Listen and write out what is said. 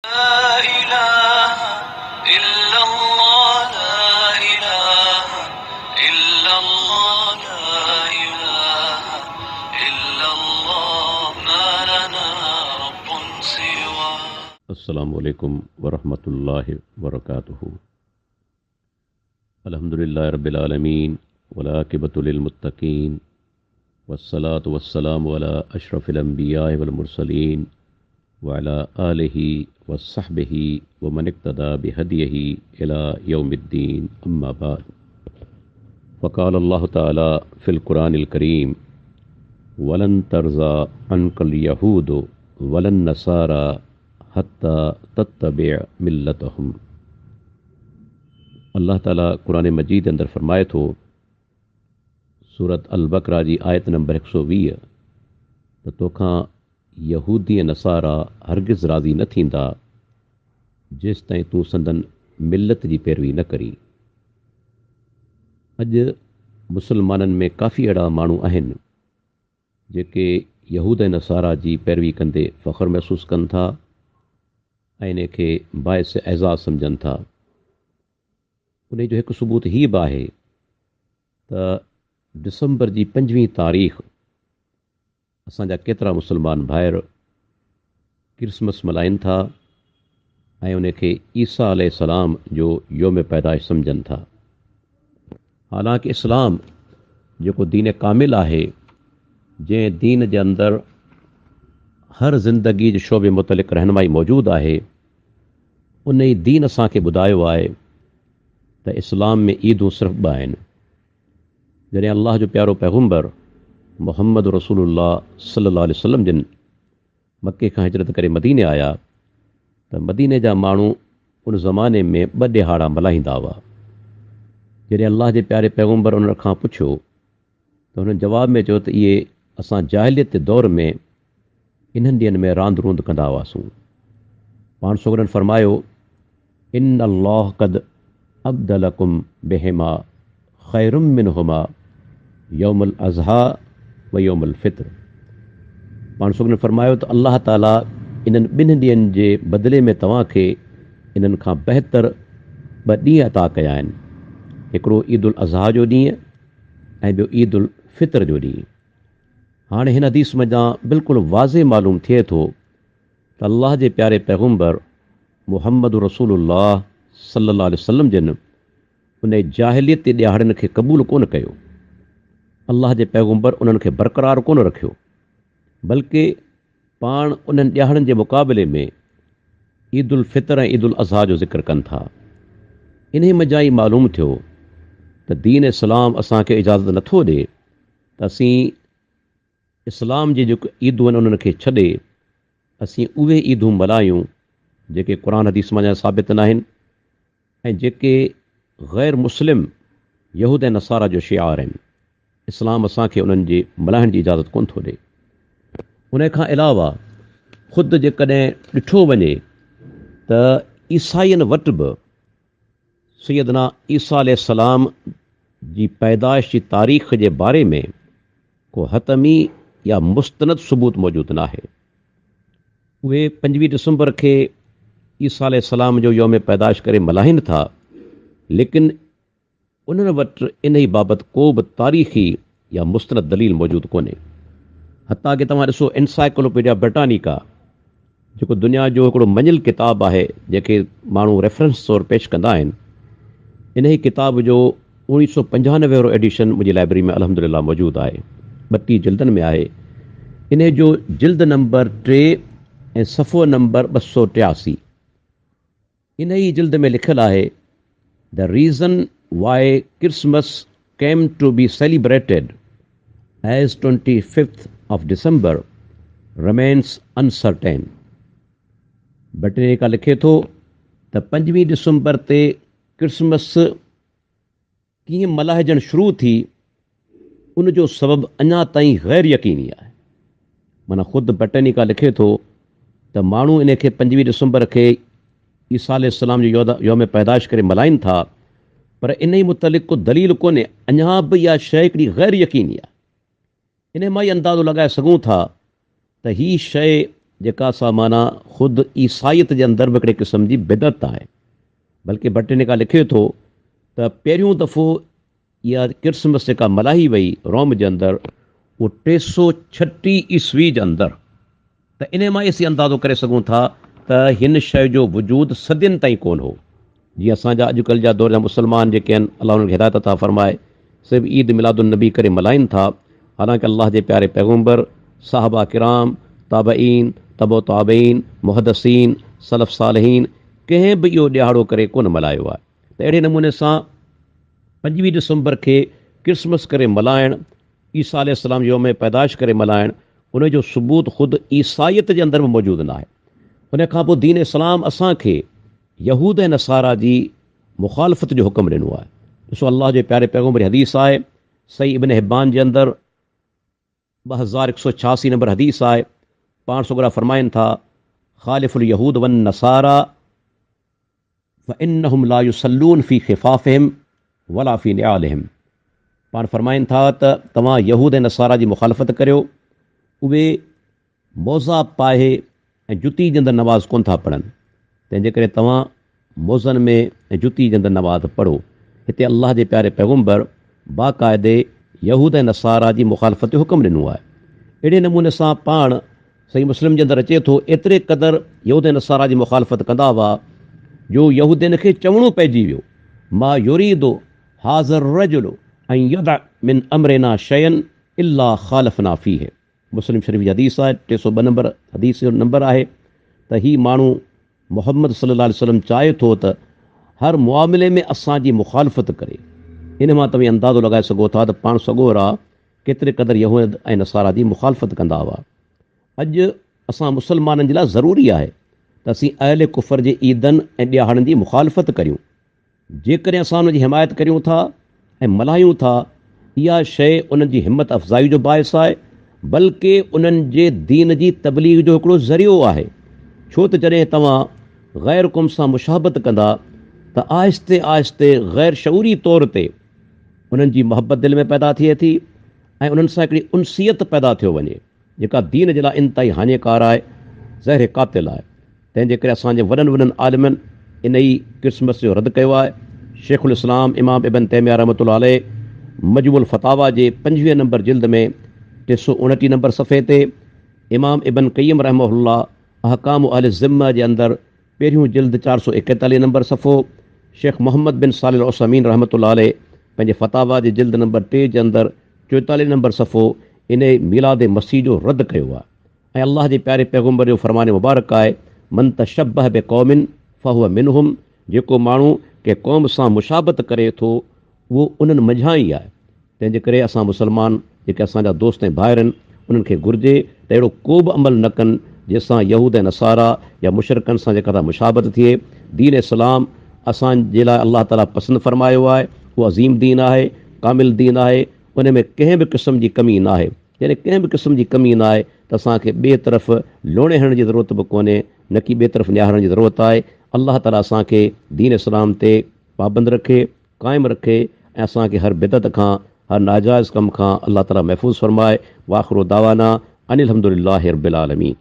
لا إله إلا الله لا إله إلا الله لا إله إلا الله ما لنا رب سوى. السلام علیکم ورحمۃ اللہ وبرکاتہ. الحمدللہ رب العالمین والعاقبۃ للمتقین والصلاۃ والسلام علی اشرف الانبیاء والمرسلین وعلی آلہ وصحبہ ومن اقتدى بہدیہ الی یوم الدین. اما بعد، فقال اللہ تعالی فی القرآن الکریم: ولن ترضى عنك اليہود ولا النصارى حتی تتبع ملتهم. اللہ تعالیٰ قرآن مجید اندر فرمائے تو सूरत अल-बक़रा जी आयत नंबर 120 त तोखां यहूदी ऐं नसारा हरगिज़ राज़ी न थींदा जेसि ताईं तूं संदन मिलत जी पैरवी न करी. अॼु मुसलमाननि में काफ़ी अहिड़ा माण्हू आहिनि जेके यहूद ऐं नसारा जी पैरवी कंदे फ़ख़्रु महसूसु कनि था ऐं इन खे बाइस एज़ाज़ सम्झनि था. उन जो हिकु सबूत हीअ बि आहे त डिसंबर जी 5 तारीख़ असांजा केतिरा मुस्लमान भाइर क्रिसमस मल्हाइनि था ऐं उन खे ईसा अलैहिस्सलाम जो योम पैदाइश सम्झनि था. हालांकि इस्लाम जेको दीन कामिल आहे, जंहिं दीन जे अंदरि हर ज़िंदगी जे शोबे मुतलिक़ रहनुमाई मौजूदु आहे, उन ई दीन असांखे ॿुधायो आहे त इस्लाम में ईदूं सिर्फ़ु 2 आहिनि. जॾहिं अल्लाह जो प्यारो पैगम्बर मुहम्मद रसूलुल्लाह सल्लल्लाहु अलैहि वसल्लम जिन मके खां हिजरत करे मदीने आया त मदीने जा माण्हू उन ज़माने में 2 ॾिहाड़ा मल्हाईंदा हुआ. जॾहिं अल्लाह जे प्यारे पैगम्बर उन खां पुछियो त हुन जवाब में चयो त इहे असां जाहिलियत जे दौर में इन्हनि ॾींहंनि में रांदि रूंद कंदा हुआसीं. पाण सोगरनि फरमायो: इन अल्लाह क़द अब्दलकुम बिहिमा ख़ैरुम मिनहुमा यौमुल अज़हा व यौमुल फ़ित्र. पाण सोगरनि फरमायो त अल्लाह ताला इन्हनि 2 ॾींहंनि जे बदिले में तव्हांखे इन्हनि खां बहितर 2 ॾींहं अता कया आहिनि. हिकिड़ो ईद उल अज़हा जो ॾींहुं ऐं ॿियो ईद उल फ़ित्र जो ॾींहुं. हाणे हिन हदीस मञा बिल्कुलु वाज़े मालूम थिए थो त अल्लाह जे प्यारे पैगम्बर मुहम्मद रसूलुल्लाह सल्लल्लाहु अलैहि वसल्लम जिन उन जाहिलियत जे ॾियारनि खे क़बूल कोन कयो. अल्लाह जे पैगम्बर उन्हनि खे बरक़रार कोन रखियो, बल्कि पाण उन्हनि ॾियारनि जे मुक़ाबले में ईद उल फ़ित्र ऐं ईद उल अज़हा जो ज़िक्र कनि था. इन मज़ा ई मालूम थियो त दीन इस्लाम असांखे इजाज़त नथो ॾिए त असीं इस्लाम जी जेको ईदूं आहिनि उन्हनि खे छॾे असीं उहे ईदूं मल्हायूं जेके क़ुर हदीस मां साबित न आहिनि ऐं जेके ग़ैर मुस्लिम यहूद ऐं नसारा जो शिआर आहिनि. इस्लाम असांखे उन्हनि जे मल्हाइण जी इजाज़त कोन थो ॾिए. उन खां अलावा ख़ुदि जेकॾहिं ॾिठो वञे त ईसाईनि वटि बि सैयदना ईसा अलैहिस्सलाम जी पैदाइश जी तारीख़ जे बारे में को हतमी या मुस्तनद सबूत मौजूदु न आहे. उहे 5 डिसंबर खे ईसा अलैहिस्सलाम जो योम पैदाइश करे मल्हाइनि था, लेकिन उन्हनि वटि इन ई बाबति को बि तारीख़ी या मुस्तनद दलील मौजूदु कोन्हे. हता कि तव्हां ॾिसो एनसाइक्लोपीडिया ब्रिटानिका जेको दुनिया जो हिकिड़ो मञियल किताबु आहे, जेके माण्हू रेफरेंस तौरु पेश कंदा आहिनि, इन ई किताब जो 1995 वारो एडिशन मुंहिंजी लाइब्रेरी में अल्हम्दुलिल्लाह मौजूदु आहे. 32 जिल्दनि में आहे. इन जो जिल्द नंबर 3 ऐं सफ़ो नंबर 283. इन ई जिल्द में लिखियलु आहे: the reason why Christmas came to be celebrated as 25th of December remains uncertain. Britannica लिखे थो त 5 डिसंबर ते क्रिसमस कीअं मल्हाइजणु शुरू थी, उन जो सबबु अञा ताईं गैर यकीनी आहे. माना ख़ुदि ब्रिटेनिका लिखे थो त माण्हू इन खे 5 डिसंबर खे ईसा अलैहिस्सलाम जो योम पैदाइश करे मल्हाइनि था, पर इन ई मुतलिक़ को दलील कोन्हे. अञा बि इहा शइ हिकिड़ी गैर यकीनी आहे. इन मां ई अंदाज़ो लॻाए सघूं था त ही शइ जेका असां माना ख़ुदि ईसाइत जे अंदरि बि हिकिड़े क़िस्म जी बिदत आहे। बल्कि बटिनिका लिखे थो त पहिरियों दफ़ो इहा क्रिसमस जेका मल्हाई वई रोम जे अंदरि उहो 336 ईस्वी जे अंदरि, त इन मां असीं अंदाज़ो करे सघूं था त हिन शइ जो वजूदु सदियुनि ताईं कोन हो। जीअं असांजा अॼुकल्ह जा दौर जा मुस्लमान जेके आहिनि, अलाह उन्हनि खे हिदायत था फरमाए, सिर्फ़ु ईद मिलादुलनबी करे मल्हाइनि था, हालांकि अलाह जे प्यारे पैगम्बर, साहबा किराम, ताबईन, तबो ताबईन, मुहदसीन, सलफ़ सालहीन कंहिं बि इहो ॾियारो करे कोन मल्हायो आहे। त अहिड़े नमूने सां 25 दिसंबर खे क्रिसमस करे मल्हाइणु, ईसा अलैहिस्सलाम जो यौम पैदाइश करे मल्हाइणु, उनजो सबूत ख़ुदि ईसाइत जे अंदरि बि मौजूदु न आहे। उन खां पोइ दीन इस्लाम असांखे यहूद ऐं नसारा जी मुखालफ़त जो हुकुम ॾिनो आहे। ॾिसो अलाह जे प्यारे पैगम्बर हदीस आहे, सही इब्न हिब्बान जे अंदरि 2186 नंबर हदीस आहे। पाण सुगरा फरमाइनि था, ख़ालिफ़ुल यहूद वन नसारा फ़इन्नहुम ला युसल्लून फ़ी ख़िफ़ाफ़िहिम वला फ़ी निआलिहिम। पाण फरमाइनि था त तव्हां यहूद ऐं नसारा जी मुखालफ़त करियो, उहे मोज़ा पाए ऐं जुती जे अंदरि नमाज़ कोन था पढ़नि, तंहिंजे करे तव्हां मोज़नि में ऐं जुती जे अंदरि नमाज़ पढ़ो। हिते अलाह जे प्यारे पैगम्बर बाक़ाइदे यहूद ऐं नसारा जी मुखालफ़त जो हुकुम ॾिनो आहे। अहिड़े नमूने सां पाण सही मुस्लिम जे अंदरि अचे थो, एतिरे क़दुरु यहूद ऐं नसारा जी मुखालफ़त कंदा हुआ जो यहूदियुनि खे चवणो पइजी वियो, मा युरीदु हाज़र रजुलु अन यदअ मिन अमरिना शयअन इल्ला ख़ालफ़ना फ़ीह। मुस्लिम शरीफ़ जी हदीस आहे, 302 नंबर हदीस जो नंबर आहे त ही माण्हू मोहम्मद सल्लल्लाहु अलैहि वसल्लम चाहे थो त हर मुआमिले में असांजी मुखालफ़त करे। इन मां तव्हां अंदाज़ो लॻाए सघो था त पाण सॻोरा केतिरे क़दुरु यहूद ऐं नसारा जी मुखालफ़त कंदा हुआ। अॼु असां मुस्लमाननि जे लाइ ज़रूरी आहे त असीं अहले कुफर जे ईदनि ऐं ॾियारनि जी मुखालफ़त करियूं। जेकॾहिं असां उनजी हिमायत करियूं था ऐं मल्हायूं था, इहा शइ उन्हनि जी हिमत अफ़ज़ाई जो बाइस आहे, बल्कि उन्हनि जे दीन जी तबलीग जो हिकिड़ो ज़रियो आहे। छो त जॾहिं तव्हां ग़ैर क़ौम सां मुशाबत कंदा त आहिस्ते आहिस्ते ग़ैर शऊरी तौर ते उन्हनि जी मोहबत दिलि में पैदा थिए थी ऐं उन्हनि सां हिकिड़ी उनसियत पैदा थियो वञे, जेका दीन जे लाइ इंतिहाई हानिकार आहे, ज़हर क़ातिल आहे। तंहिंजे करे असांजे वॾनि वॾनि आलिमनि इन ई क्रिसमस जो रद्द कयो आहे। शेखुल इस्लाम इमाम इब्न तैमिया रहमतुल्लाह अलैह मजमुल फतावा जे 25 नंबर जिल्द में 329 नंबर सफ़े ते, इमाम इब्न क़य्यिम रहमहुल्लाह अहकाम अहल ज़िम्मा जे अंदरि पहिरियों जिल्द 441 नंबर सफ़ो, शेख मोहम्मद बिन सालिह अल उसैमीन रहमतुल्लाह अलैह पंहिंजे फतावा जे जिल्द नंबर 3 जे अंदरि 44 नंबर सफ़ो इन मिलाद मसीह जो रद्द कयो आहे। ऐं अलाह जे प्यारे पैगम्बर जो फरमान मुबारक आहे, मन तशब्बह बिक़ौमिन फहुव मिनहुम। जेको माण्हू के क़ौम सां मुशाबत करे थो उहो उन्हनि मंझां ई आहे। तंहिंजे करे असां मुस्लमान जेके असांजा दोस्त ऐं भाइर आहिनि, उन्हनि खे घुरिजे त अहिड़ो को बि अमल न कनि जंहिंसां यहूद ऐं नसारा या मुशरिकनि सां जेका मुशाबत थिए। दीन इस्लाम असांजे लाइ अलाह ताला पसंदि फरमायो आहे, उहो अज़ीम दीन आहे, कामिल दीन आहे, उन में कंहिं बि क़िस्म जी कमी न आहे। यानी कंहिं बि क़िस्म जी कमी न आहे त असांखे ॿिए तरफ़ लोणे हणण जी ज़रूरत बि कोन्हे, न की ॿिए तरफ़ निहारण जी ज़रूरत आहे। अलाह ताला असांखे दीन इस्लाम ते पाबंद रखे, क़ाइमु रखे ऐं असांखे हर बिदत खां, हर नाजाइज़ कम खां अलाह ताला महफ़ूज़ फरमाए। वाख़िरु दावाना अनिल हम्दुलिल्लाहि रब्बिल आलमीन।